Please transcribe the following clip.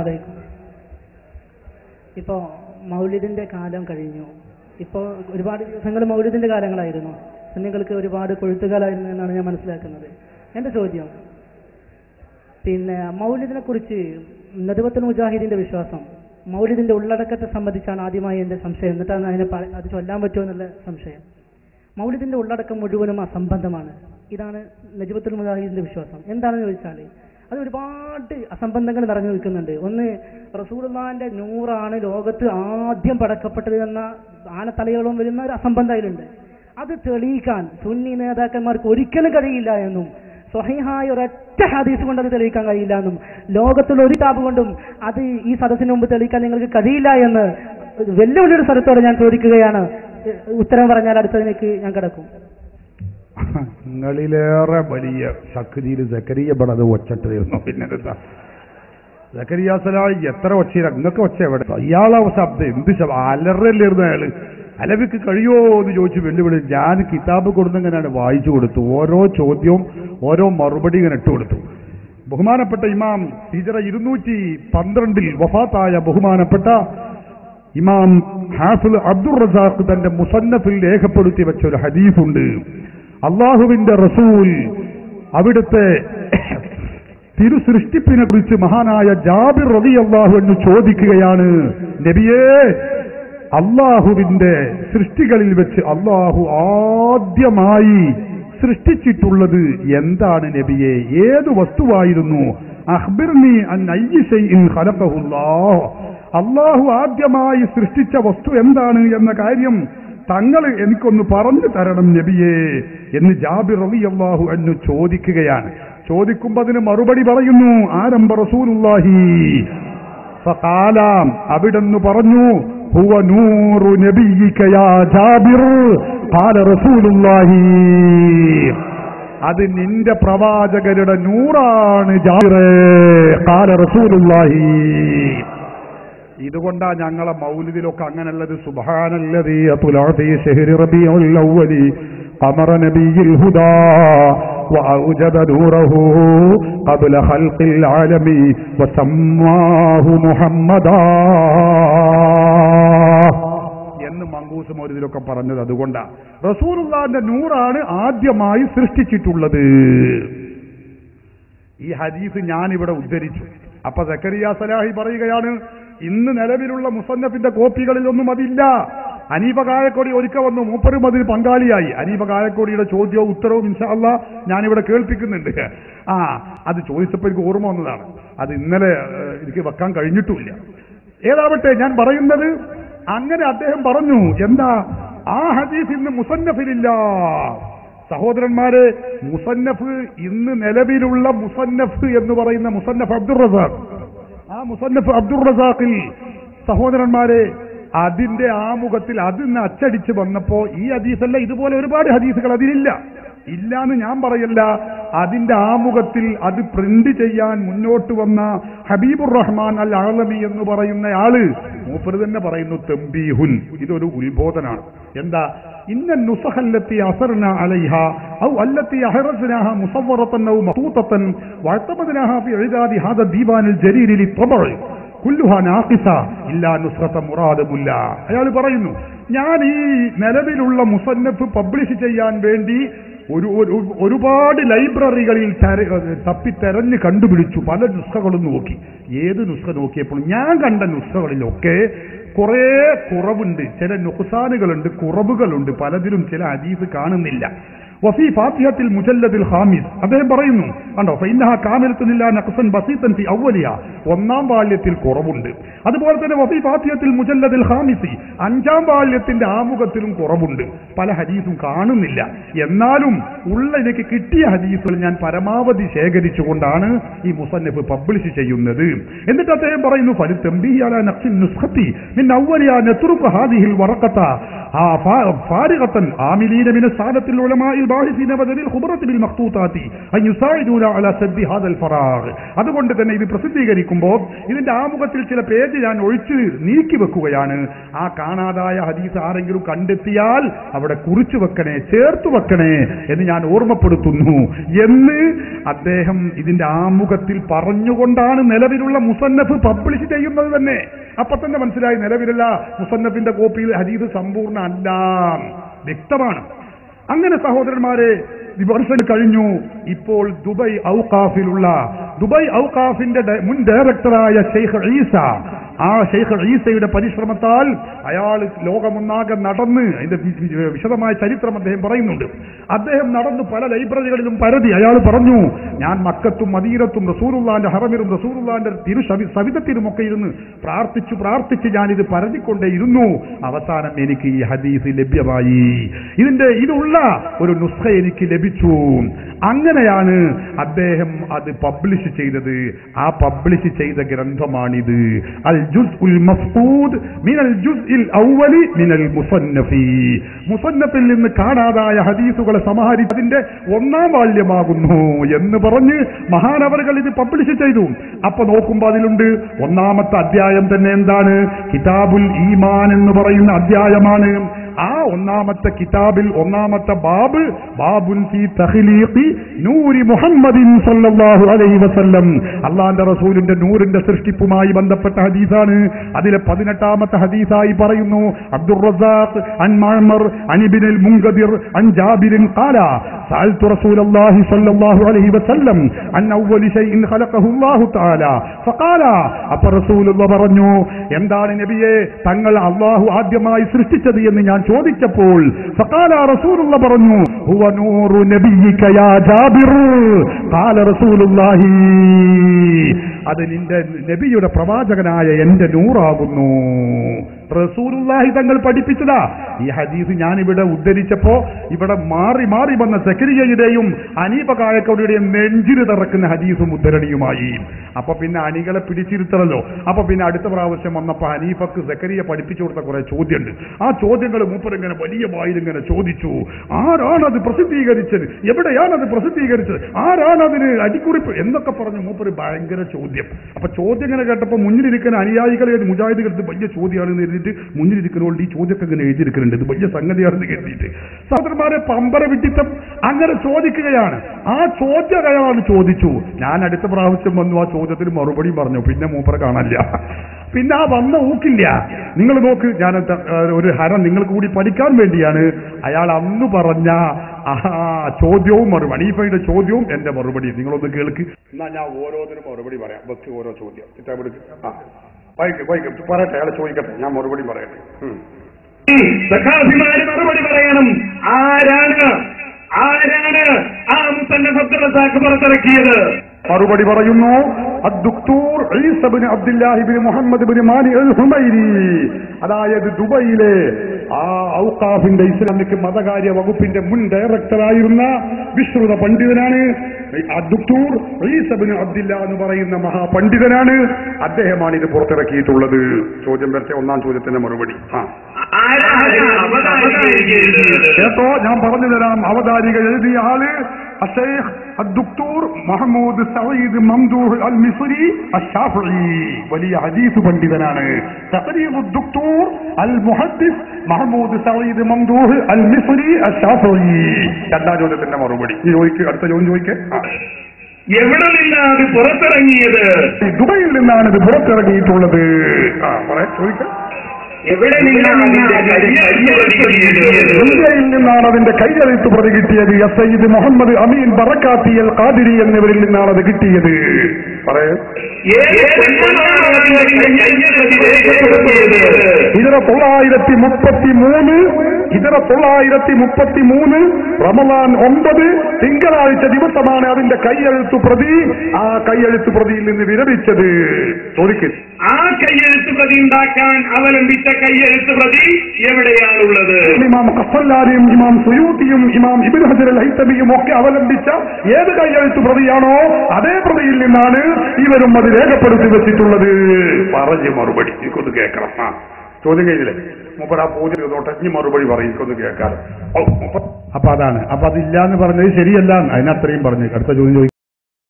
അലൈക്കും. ഇപ്പോൾ മൗലിദിൻ്റെ കാലം കഴിഞ്ഞു. ഇപ്പോൾ ഒരുപാട് ദിവസങ്ങൾ മൗലിദിൻ്റെ കാലങ്ങളായിരുന്നു. സുന്നികൾക്ക് ഒരുപാട് കൊഴുത്തുകാലായിരുന്നു എന്നാണ് ഞാൻ മനസ്സിലാക്കുന്നത്. എൻ്റെ ചോദ്യം, പിന്നെ മൗലിദിനെ കുറിച്ച് നദ്വത്തുൽ മുജാഹിദിൻ്റെ വിശ്വാസം, മൗലിദിൻ്റെ ഉള്ളടക്കത്തെ സംബന്ധിച്ചാണ് ആദ്യമായി എൻ്റെ സംശയം. എന്നിട്ടാണ് അത് ചൊല്ലാൻ പറ്റുമോ എന്നുള്ള സംശയം. മൗലിദിൻ്റെ ഉള്ളടക്കം മുഴുവനും അസംബന്ധമാണ്. ഇതാണ് നജ്വത്തുൽ മുജാഹിദിൻ്റെ വിശ്വാസം. എന്താണെന്ന് ചോദിച്ചാൽ അത് ഒരുപാട് അസംബന്ധങ്ങൾ നിറഞ്ഞു നിൽക്കുന്നുണ്ട്. ഒന്ന്, റസൂലുള്ളാഹിന്റെ നൂറാണ് ലോകത്ത് ആദ്യം പടക്കപ്പെട്ടത് എന്ന ആനത്തലയോളം വരുന്ന ഒരു അസംബന്ധം അതിലുണ്ട്. അത് തെളിയിക്കാൻ സുന്നി നേതാക്കന്മാർക്ക് ഒരിക്കലും കഴിയില്ല എന്നും, സ്വഹീഹായ ഒരൊറ്റ ഹദീസ് കൊണ്ട് അത് തെളിയിക്കാൻ കഴിയില്ല എന്നും, ലോകത്തുള്ള ഒരു കിതാബ് കൊണ്ടും അത് ഈ സദസ്സിന് മുമ്പ് തെളിയിക്കാൻ നിങ്ങൾക്ക് കഴിയില്ല എന്ന് വെല്ലുവിളിയുടെ സ്ഥലത്തോടെ ഞാൻ ചോദിക്കുകയാണ്. ഉത്തരം പറഞ്ഞാൽ അടുത്തതിലേക്ക് ഞാൻ കിടക്കും. നിങ്ങളിലേറെ വലിയ ശക്തിയിൽ സക്കരിയ പടത് ഒച്ചട്ടായിരുന്നു. പിന്നെന്താ സക്കരിയ സലാഹി എത്ര ഒച്ചയില്ല, നിങ്ങൾക്ക് ഒച്ച എവിടെ? ഇയാളെ ശബ്ദം എന്ത് അലറല്ലായിരുന്നു അയാള്. അലവിക്ക് കഴിയോ എന്ന് ചോദിച്ചു വെല്ലുവിളി. ഞാൻ കിതാബ് കൊടുത്തെങ്ങനെയാണ് വായിച്ചു കൊടുത്തു. ഓരോ ചോദ്യവും ഓരോ മറുപടി ഇങ്ങനെ ഇട്ട് കൊടുത്തു. ബഹുമാനപ്പെട്ട ഇമാം ഹിജറ 212 വഫാത്തായ ബഹുമാനപ്പെട്ട ഇമാം ഹാഫിദ് അബ്ദുർ റസാഖ് തന്റെ മുസന്നഫിൽ രേഖപ്പെടുത്തി വെച്ച ഒരു ഹദീസുണ്ട്. അള്ളാഹുവിന്റെ റസൂൽ അവിടുത്തെ തിരുസൃഷ്ടിപ്പിനെ കുറിച്ച് മഹാനായ ജാബിർ റളിയല്ലാഹു അൻഹു ചോദിക്കുകയാണ്, നബിയേ, അള്ളാഹുവിന്റെ സൃഷ്ടികളിൽ വെച്ച് അള്ളാഹു ആദ്യമായി സൃഷ്ടിച്ചിട്ടുള്ളത് എന്താണ് നബിയെ? ഏത് വസ്തുവായിരുന്നു? അഖ്ബിർനി അൻ അയ്യി ശൈഇൻ ഖലഖഹുല്ലാഹ്. അള്ളാഹു ആദ്യമായി സൃഷ്ടിച്ച വസ്തു എന്താണ് എന്ന കാര്യം തങ്ങൾ എനിക്കൊന്ന് പറഞ്ഞു തരണം നബിയേ എന്ന് ജാബിർ റളിയല്ലാഹു അൻഹു ചോദിക്കുകയാണ്. ചോദിക്കുമ്പോൾ അതിന് മറുപടി പറയുന്നു ആരംഭ റസൂലുള്ളാഹി ഫഖാല, അവിടെന്ന് പറഞ്ഞു, ഹുവ നൂറു നബിയിക യാ ജാബിർ ഖാല റസൂലുള്ളാഹി, അത് നിന്റെ പ്രവാചകരുടെ നൂറാണ് ജാബിറേ ഖാല റസൂലുള്ളാഹി. ഇതുകൊണ്ടാ ഞങ്ങളെ മൗലിദിലൊക്കെ അങ്ങനെയുള്ളത്. സുബ്ഹാനല്ലദീ അത്ലഅ ശഹ്രി റബീഉൽ അവ്വലി ഖമറ നബിയിൽ ഹുദാ വഅൗജദ നൂറഹു ഖബ്ല ഖൽഖിൽ ആലമി വസമ്മാഹു മുഹമ്മദാ എന്ന് മങ്കൂസ് മൗലിദിലൊക്കെ പറഞ്ഞത്. അതുകൊണ്ടാ റസൂലുള്ളാഹിന്റെ നൂറാണ് ആദ്യമായി സൃഷ്ടിച്ചിട്ടുള്ളത്. ഈ ഹദീസ് ഞാൻ ഇവിടെ ഉദ്ധരിച്ചു. അപ്പൊ സക്കരിയ സലാഹി പറയുകയാണ്, ഇന്ന് നിലവിലുള്ള മുസന്നഫിന്റെ കോപ്പികളിലൊന്നും അതില്ല. അനീഫ കായക്കൊടി ഒരുക്ക വന്നു, മൂപ്പരും അതിൽ പങ്കാളിയായി. അനീഫ കായക്കൊടിയുടെ ചോദ്യവും ഉത്തരവും ഇൻഷാ അല്ലാഹ് ഞാനിവിടെ കേൾപ്പിക്കുന്നുണ്ട്. അത് ചോദിച്ചപ്പോൾ എനിക്ക് ഓർമ്മ വന്നതാണ്. അത് ഇന്നലെ എനിക്ക് വെക്കാൻ കഴിഞ്ഞിട്ടുമില്ല. ഏതാവട്ടെ, ഞാൻ പറയുന്നത് അങ്ങനെ അദ്ദേഹം പറഞ്ഞു. എന്താ? ആ ഹദീസ് ഇന്ന് മുസന്നഫിലില്ല. സഹോദരന്മാരെ, മുസന്നഫ് ഇന്ന് നിലവിലുള്ള മുസന്നഫ് എന്ന് പറയുന്ന മുസന്നഫ് അബ്ദുർ റസാഖ്, ആ മുസന്നഫ് അബ്ദുർ റസാഖിൽ സഹോദരന്മാരെ അതിന്റെ ആമുഖത്തിൽ അതിന്ന് അച്ചടിച്ച് വന്നപ്പോ ഈ ഹദീസല്ല, ഇതുപോലെ ഒരുപാട് ഹദീസുകൾ അതിലില്ല. ഇല്ലാന്ന് ഞാൻ പറയല്ല. അതിന്റെ ആമുഖത്തിൽ അത് പ്രിന്റ് ചെയ്യാൻ മുന്നോട്ട് വന്ന ഹബീബുർ റഹ്മാൻ അൽ ആലമി എന്ന് പറയുന്ന ആള് മൂപ്പര് തന്നെ പറയുന്നു, തംബീഹുൻ, ഇതൊരു ഉത്ബോധനാണ്. എന്താ? ഇന്ന നുസഖല്ലത്തി അസർന അലൈഹ ഔ അല്ലത്തി അഹറസ്നാഹ മുസവ്വറതൻ ഔ മഖൂതതൻ വഅതമദ്നാഹ ഫി ഇദാദി ഹാദ ദീവാനിൽ ജരീരി ലിത്ബഅ കുല്ലുഹാ നാഖിസ ഇല്ലാ നുസ്ഖത മുറാദുല്ല. അയാൾ പറയുന്നു, ഞാൻ ഈ നിലവിലുള്ള മുസന്നഫ് പബ്ലിഷ് ചെയ്യാൻ വേണ്ടി ഒരുപാട് ലൈബ്രറികളിൽ തപ്പി തെരഞ്ഞ് കണ്ടുപിടിച്ചു. പല നുസ്ഖകളും നോക്കി. ഏത് നുസ്ഖ നോക്കിയപ്പോൾ ഞാൻ കണ്ട നുസ്ഖകളിലൊക്കെ കുറെ കുറവുണ്ട്, ചില നുഖ്സാനുകളുണ്ട്, കുറവുകളുണ്ട്. പലതിലും ചില ഹദീസ് കാണുന്നില്ല. വഫി ഫാത്തിഹത്തിൽ മുജല്ലദിൽ ഖാമിസ് അദ്ദേഹം പറയുന്നു, കണ്ടോ, ഫഇന്നഹ കാമിലത്തുൻ ഇല്ലാ നഖ്സൻ ബസീതൻ ഫി അവ്വലിഹ, ഒന്നാം വാല്യത്തിൽ കുറവുണ്ട്. അതുപോലെ തന്നെ വഫി ഫാത്തിഹത്തിൽ മുജല്ലദിൽ ഖാമിസി, അഞ്ചാം വാല്യത്തിന്റെ ആമുഖത്തിലും കുറവുണ്ട്. പല ഹദീസും കാണുന്നില്ല. എന്നാലും ഉള്ള എനിക്ക് കിട്ടിയ ഹദീസുകൾ ഞാൻ പരമാവധി ശേഖരിച്ചുകൊണ്ടാണ് ഈ മുസന്നഫ് പബ്ലിഷ് ചെയ്യുന്നത്. എന്നിട്ട് അദ്ദേഹം പറയുന്നു, ഫലി തംബീഹി അലാ നഖ്സിൻ നുസ്ഖതി മിൻ അവ്വലിഹ നത്റുക ഹാദിഹിൽ വറഖത فارغة عاملين من السادة العلماء الباحثين وذوي الخبرة بالمخطوطات أن يساعدونا على سد هذا الفراغ. അതുകൊണ്ട് തന്നെ ഇത് പ്രസിദ്ധീകരിക്കുമ്പോൾ ഇതിന്റെ ആമുഖത്തിൽ ചില പേജ് ഞാൻ ഒഴിച്ച് നീക്കി വെക്കുകയാണ്. ആ കാണാതായ ഹദീസ് ആരെങ്കിലും കണ്ടെത്തിയാൽ അവിടെ കുറിച്ചു വെക്കണേ, ചേർത്തു വെക്കണേ എന്ന് ഞാൻ ഓർമ്മപ്പെടുത്തുന്നു എന്ന് അദ്ദേഹം ഇതിന്റെ ആമുഖത്തിൽ പറഞ്ഞുകൊണ്ടാണ് നിലവിലുള്ള മുസന്നഫ് പബ്ലിഷ് ചെയ്യുന്നത് തന്നെ. അപ്പൊ തന്നെ മനസ്സിലായി നിലവിലുള്ള മുസന്നഫിന്റെ കോപ്പിയിൽ ഹദീസ് സമ്പൂർണ്ണ അല്ല, വ്യക്തമാണ്. അങ്ങനെ സഹോദരന്മാരെ, വർഷം കഴിഞ്ഞു. ഇപ്പോൾ ദുബൈ ഔഖാഫിന്റെ മുൻ ഡയറക്ടറായ ഷെയ്ഖ് ഈസ, ആ ഷെയ്ഖ് ഈസയുടെ പരിശ്രമത്താൽ അയാൾ ലോകമൊന്നാകെ നടന്ന്, അതിന്റെ വിശദമായ ചരിത്രം അദ്ദേഹം പറയുന്നുണ്ട്. അദ്ദേഹം നടന്നു പല ലൈബ്രറികളിലും പരതി. അയാൾ പറഞ്ഞു, ഞാൻ മക്കത്തും മദീനത്തും റസൂലുള്ളാന്റെ ഹറമിലും റസൂലുള്ളാന്റെ സവിധത്തിലുമൊക്കെ ഇരുന്ന് പ്രാർത്ഥിച്ച് ഞാനിത് പരതിക്കൊണ്ടേയിരുന്നു. അവസാനം എനിക്ക് ഈ ഹദീസ് ലഭ്യമായി, ഇതുള്ള ഒരു നുസ്ഖ എനിക്ക് ലഭിച്ചു. അങ്ങനെയാണ് അദ്ദേഹം അത് പബ്ലിഷ് ചെയ്തത്. ആ പബ്ലിഷ് ചെയ്ത ഗ്രന്ഥമാണിത്, അൽ ജുസ്ഉൽ മഫ്ഖൂദ് മിനൽ ജുസ്ഇൽ അവ്വലി മിനൽ മുസന്നഫി. മുസന്നഫിൽ നിന്ന് കാണാതായ ഹദീസുകളെ സമാഹരിച്ച് അതിന്റെ 1ാം വാല്യമാകുന്നു എന്ന് പറഞ്ഞ് മഹാനവറുകൾ ഇത് പബ്ലിഷ് ചെയ്തു. അപ്പൊ നോക്കുമ്പോൾ അതിലുണ്ട് 1ാമത്തെ അധ്യായം തന്നെ എന്താണ്? കിതാബുൽ ഈമാൻ എന്ന് പറയുന്ന അധ്യായമാണ്. ആ 1ാമത്തെ കിതാബിൽ 1ാമത്തെ ബാബുൻ ഫീ തഖ്ലീഖി നൂരി മുഹമ്മദിൻ സല്ലല്ലാഹു അലൈഹി വസല്ലം, അല്ലാഹുവിന്റെ റസൂലിന്റെ നൂറിന്റെ സൃഷ്ടിപ്പുമായി ബന്ധപ്പെട്ട ഹദീസാണ്. അതിലെ 18ാമത്തെ ഹദീസായി പറയുന്നു, അബ്ദുർ റസാഖ് അൻ മഅ്മർ അൻ ഇബ്നുൽ മുൻകദിർ അൻ ജാബിർ ഖാല സഅൽതു റസൂലല്ലാഹി സല്ലല്ലാഹു അലൈഹി വസല്ലം അൻ അവ്വലി ശൈഇൻ ഖലഖഹു അല്ലാഹു തആല ഫഖാല. അപ്പോൾ റസൂലുള്ളാഹി പറഞ്ഞു, എന്താണ് നബിയെ തങ്ങൾ അല്ലാഹു ആദ്യമായി സൃഷ്ടിച്ചത് എന്ന് ഞാൻ ചോദിച്ചപ്പോൾ ഫഖാല റസൂലുള്ളാഹി പറഞ്ഞു, ഹുവ നൂറു നബിയിക യാ ജാബിർ. ഖാല റസൂലുള്ളാഹി, അത് നിന്റെ നബിയുടെ പ്രവാചകനായ എന്റെ നൂറാകുന്നു. റസൂലുള്ളാഹി തങ്ങൾ പഠിപ്പിച്ചതാ. ഈ ഹദീസ് ഞാനിവിടെ ഉദ്ധരിച്ചപ്പോ ഇവിടെ മാറി വന്ന സക്കരിയയുടെയും അനീഫ കായക്കോടിയുടെയും നെഞ്ചിന് തറക്കുന്ന ഹദീസും ഉദ്ധരണിയുമായി. അപ്പൊ പിന്നെ അണികളെ പിടിച്ചിരുത്തണല്ലോ. അപ്പൊ പിന്നെ അടുത്ത പ്രാവശ്യം വന്നപ്പോ ഹനീഫക്ക് സക്കരിയ പഠിപ്പിച്ചു കൊടുത്ത കുറെ ചോദ്യമുണ്ട്. ആ ചോദ്യങ്ങൾ മൂപ്പരിങ്ങനെ വലിയ വായിലിങ്ങനെ ചോദിച്ചു. ആരാണത് പ്രസിദ്ധീകരിച്ചത്, എവിടെയാണത് പ്രസിദ്ധീകരിച്ചത്, ആരാണതിന് അടിക്കുറിപ്പ് എന്നൊക്കെ പറഞ്ഞു മൂപ്പര് ഭയങ്കര ചോദ്യം. അപ്പൊ ചോദ്യം ഇങ്ങനെ കേട്ടപ്പോ മുന്നിലിരിക്കുന്ന അനുയായികളെ മുജാഹിദുകൾക്ക് വലിയ ചോദ്യമാണെന്ന് എഴുതിയിട്ട് മുന്നിലിരിക്കുന്നതുകൊണ്ട് ഈ ചോദ്യമൊക്കെ ഇങ്ങനെ എഴുതിയിരിക്കുന്നുണ്ട്, ഇത് വലിയ സംഗതിയാണെന്ന് കരുതിയിട്ട് സഹോദരന്മാരെ പമ്പര വിട്ടിത്തം അങ്ങനെ ചോദിക്കുകയാണ്. ആ ചോദ്യം അയാളാണ് ചോദിച്ചു. ഞാൻ അടുത്ത പ്രാവശ്യം വന്നു, ആ ചോദ്യത്തിന് മറുപടി പറഞ്ഞു. പിന്നെ മൂപ്പരെ കാണാനില്ല, പിന്നെ ആ വന്ന ഊക്കില്ല. നിങ്ങൾ നോക്ക്, ഞാൻ ഒരു ഹരം നിങ്ങൾക്ക് കൂടി പഠിക്കാൻ വേണ്ടിയാണ് അയാൾ അന്ന് പറഞ്ഞ ചോദ്യവും ഹനീഫയുടെ ചോദ്യവും എന്റെ മറുപടി നിങ്ങളൊന്ന് കേൾക്ക്. എന്നാ ഞാൻ ഓരോന്നിനും മറുപടി പറയാം. ബസ് ഓരോ ചോദ്യം പറയട്ടെ, അയാളെ ചോദിക്കട്ടെ, ഞാൻ മറുപടി പറയട്ടെ. മറുപടി പറയണം. ആരാണ് ആ മുസന്നഫ് അബ്ദുർ റസാഖ് പുറത്തിറക്കിയത്? മറുപടി പറയുന്നു, അദ്ദുക്തൂർ ഈസ ഇബ്നു അബ്ദുല്ലാഹി ഇബ്നു മുഹമ്മദ് ഇബ്നു മാനി അൽ ഹുമൈരി, അതായത് ദുബൈയിലെ ആ ഔഖാഫിന്റെ ഇസ്ലാമിക് മതകാര്യ വകുപ്പിന്റെ മുൻ ഡയറക്ടറായിരുന്ന വിശ്രുത പണ്ഡിതനാണ്. അദ്ദുക്തൂർ ഈസ ഇബ്നു അബ്ദുല്ലാ എന്ന് പറയുന്ന മഹാപണ്ഡിതനാണ്. അദ്ദേഹമാണ് ഇത് പുറത്തിറക്കിയിട്ടുള്ളത്. ചോദ്യം വരച്ച 1ാം ചോദ്യത്തിന്റെ മറുപടി. കേട്ടോ, ഞാൻ പറഞ്ഞു തരാം. അവതാരിക എഴുതിയ ആള് الشيخ الدكتور محمود سعيد ممدوح المصري الشافعي, വലിയ ഹദീസ് പണ്ഡിതനാണ്. تقرير الدكتور المحدث محمود سعيد ممدوح المصري الشافعي. 2ാം ചോദ്യത്തിന്റെ മറുപടി. അടുത്ത ചോദ്യം ചോദിക്കേ. എവിടെ നിന്നാണ് ഇത് പുറത്തിറങ്ങിയത്? ദുബൈയിൽ നിന്നാണ് ഇത് പുറത്തിറങ്ങിയിട്ടുള്ളത്. ചോദിക്കാം. എവിടെ നിന്നാണ് ഇന്ത്യയിൽ നിന്നാണ് അതിന്റെ കൈയെഴുത്ത് പ്രതി കിട്ടിയത്. സയ്യിദ് മുഹമ്മദ് അമീൻ ബറക്കാത്തി അൽ ഖാദിരി എന്നിവരിൽ നിന്നാണ് അത് കിട്ടിയത്. പറയൂ. 1933 റമളാൻ 9 തിങ്കളാഴ്ച ദിവസമാണ് അതിന്റെ കൈയെഴുത്ത് പ്രതി ആ കൈയെഴുത്ത് പ്രതിയിൽ നിന്ന് വിരമിച്ചത്. ചോദിക്കും. ആ കൈയെഴുത്ത് പ്രതി ഉണ്ടാക്കാൻ അവലംബിച്ച കൈയെഴുത്ത് പ്രതി എവിടെയാണുള്ളത്? ഇമാം ഖസ്സലാനിയും ഇമാം സുയൂത്തിയും ഇമാം ഇബ്നു ഹജർ അൽ ഹൈതമിയും ഒക്കെ അവലംബിച്ച ഏത് കൈയെഴുത്ത് പ്രതിയാണോ അതേ പ്രതിയിൽ നിന്നാണ് ഇവരും അത് രേഖപ്പെടുത്തി വെച്ചിട്ടുള്ളത്. പറഞ്ഞു മറുപടി എനിക്കൊന്ന് കേൾക്കണം. ചോദ്യം കഴിഞ്ഞില്ലേ? മൂപ്പർ ആ പൂജ ചെയ്തോട്ടെ, ഇനി മറുപടി പറയും, എനിക്കൊന്ന് കേൾക്കാറ്. അപ്പൊ അതാണ്. അപ്പൊ അതില്ല എന്ന് പറഞ്ഞത് ശരിയല്ല, അതിനത്രയും പറഞ്ഞു. അടുത്ത ചോദ്യം ചോദിക്കും.